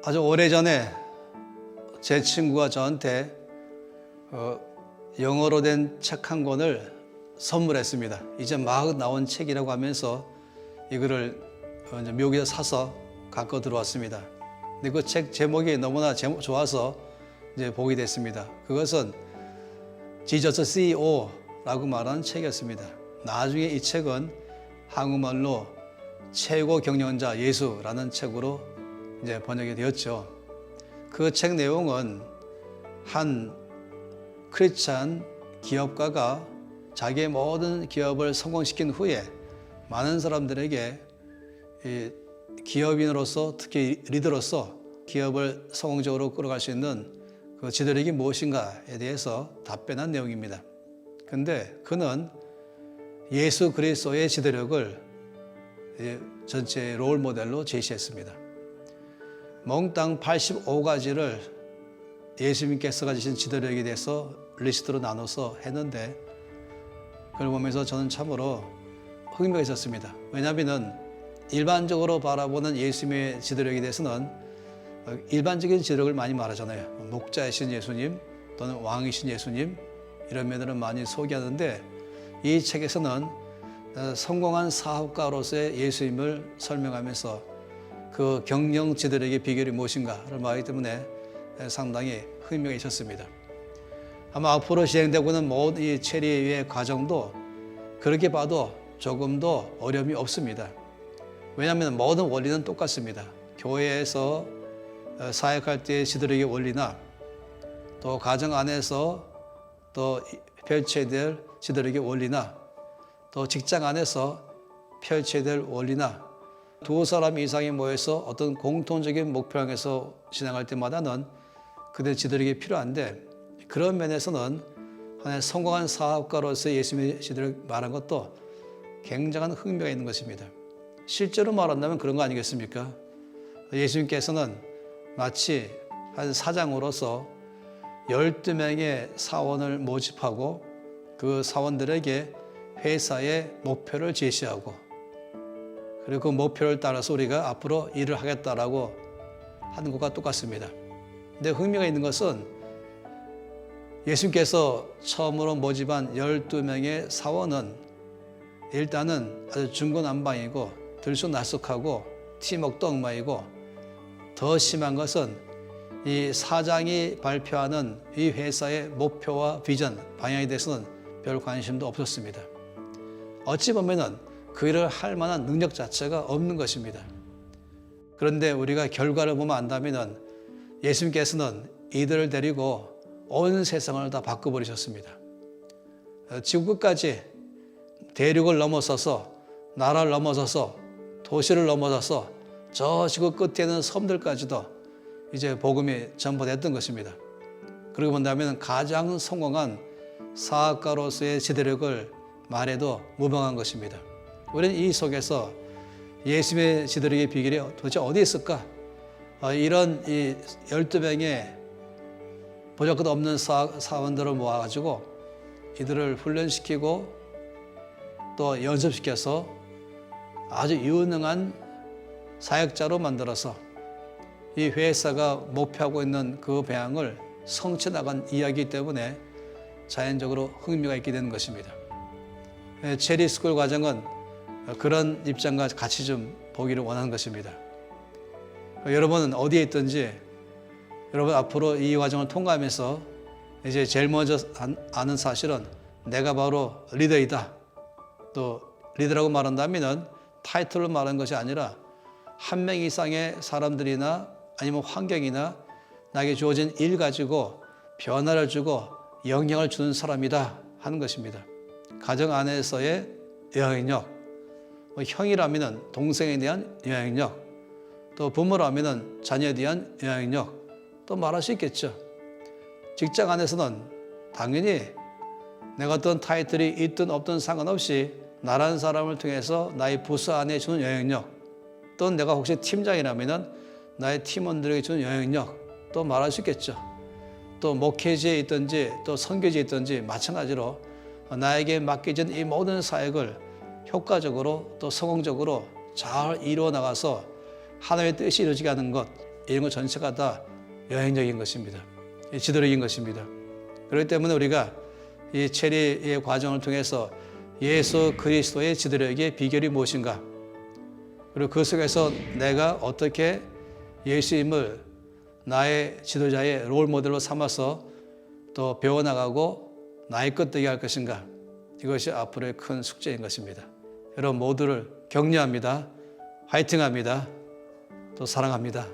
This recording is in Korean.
아주 오래전에 제 친구가 저한테 영어로 된 책 한 권을 선물했습니다. 이제 막 나온 책이라고 하면서 이거를 이제 묘기에 사서 갖고 들어왔습니다. 근데 그 책 제목이 너무나 좋아서 이제 보게 됐습니다. 그것은 Jesus CEO라고 말하는 책이었습니다. 나중에 이 책은 한국말로 최고 경영자 예수라는 책으로 이제 번역이 되었죠. 그 책 내용은 한 크리스찬 기업가가 자기의 모든 기업을 성공시킨 후에 많은 사람들에게 기업인으로서 특히 리더로서 기업을 성공적으로 끌어갈 수 있는 그 지도력이 무엇인가에 대해서 답변한 내용입니다. 근데 그는 예수 그리스도의 지도력을 전체 롤 모델로 제시했습니다. 몽땅 85가지를 예수님께서 가지신 지도력에 대해서 리스트로 나눠서 했는데 그걸 보면서 저는 참으로 흥미가 있었습니다. 왜냐하면 일반적으로 바라보는 예수님의 지도력에 대해서는 일반적인 지도력을 많이 말하잖아요. 목자이신 예수님 또는 왕이신 예수님 이런 면들은 많이 소개하는데 이 책에서는 성공한 사업가로서의 예수님을 설명하면서 그 경영 지도력의 비결이 무엇인가를 말하기 때문에 상당히 흥미가 있었습니다. 아마 앞으로 진행되고는 모든 이 체리의 과정도 그렇게 봐도 조금도 어려움이 없습니다. 왜냐하면 모든 원리는 똑같습니다. 교회에서 사역할 때의 지도력의 원리나 또 가정 안에서 또 펼쳐야 될 지도력의 원리나 또 직장 안에서 펼쳐야 될 원리나 두 사람 이상이 모여서 어떤 공통적인 목표를 향해서 진행할 때마다는 그들의 지도력이 필요한데 그런 면에서는 하나의 성공한 사업가로서의 예수님의 지도력 말한 것도 굉장한 흥미가 있는 것입니다. 실제로 말한다면 그런 거 아니겠습니까? 예수님께서는 마치 한 사장으로서 12명의 사원을 모집하고 그 사원들에게 회사의 목표를 제시하고 그리고 그 목표를 따라서 우리가 앞으로 일을 하겠다라고 하는 것과 똑같습니다. 근데 흥미가 있는 것은 예수님께서 처음으로 모집한 12명의 사원은 일단은 아주 중구난방이고 들쑥날쑥하고 팀워크도 엉망이고 더 심한 것은 이 사장이 발표하는 이 회사의 목표와 비전, 방향에 대해서는 별 관심도 없었습니다. 어찌 보면은 그 일을 할 만한 능력 자체가 없는 것입니다. 그런데 우리가 결과를 보면 안다면은 예수님께서는 이들을 데리고 온 세상을 다 바꿔버리셨습니다. 지구 끝까지 대륙을 넘어서서 나라를 넘어서서 도시를 넘어서서 저 지구 끝에 있는 섬들까지도 이제 복음이 전파됐던 것입니다. 그러고 본다면 가장 성공한 사업가로서의 지도력을 말해도 무방한 것입니다. 우리는 이 속에서 예수님의 지도력의 비결이 도대체 어디 있을까? 이런 이 12명의 보잘것 없는 사원들을 모아가지고 이들을 훈련시키고 또 연습시켜서 아주 유능한 사역자로 만들어서 이 회사가 목표하고 있는 그 방향을 성취해 나간 이야기이기 때문에 자연적으로 흥미가 있게 되는 것입니다. 체리 스쿨 과정은 그런 입장과 같이 좀 보기를 원하는 것입니다. 여러분은 어디에 있든지 여러분 앞으로 이 과정을 통과하면서 이제 제일 먼저 아는 사실은 내가 바로 리더이다. 또 리더라고 말한다면 타이틀로 말하는 것이 아니라 한 명 이상의 사람들이나 아니면 환경이나 나에게 주어진 일 가지고 변화를 주고 영향을 주는 사람이다 하는 것입니다. 가정 안에서의 영향력, 형이라면 동생에 대한 영향력, 또 부모라면 자녀에 대한 영향력, 또 말할 수 있겠죠. 직장 안에서는 당연히 내가 어떤 타이틀이 있든 없든 상관없이 나라는 사람을 통해서 나의 부서 안에 주는 영향력, 또 내가 혹시 팀장이라면 나의 팀원들에게 주는 영향력, 또 말할 수 있겠죠. 또 목회지에 있든지 또 선교지에 있든지 마찬가지로 나에게 맡겨진 이 모든 사역을 효과적으로 또 성공적으로 잘 이루어 나가서 하나님의 뜻이 이루어지게 하는 것, 이런 것 전체가 다 여행적인 것입니다. 지도력인 것입니다. 그렇기 때문에 우리가 이 체리의 과정을 통해서 예수 그리스도의 지도력의 비결이 무엇인가, 그리고 그 속에서 내가 어떻게 예수님을 나의 지도자의 롤 모델로 삼아서 또 배워나가고 나의 것 되게 할 것인가, 이것이 앞으로의 큰 숙제인 것입니다. 여러분 모두를 격려합니다. 화이팅합니다. 또 사랑합니다.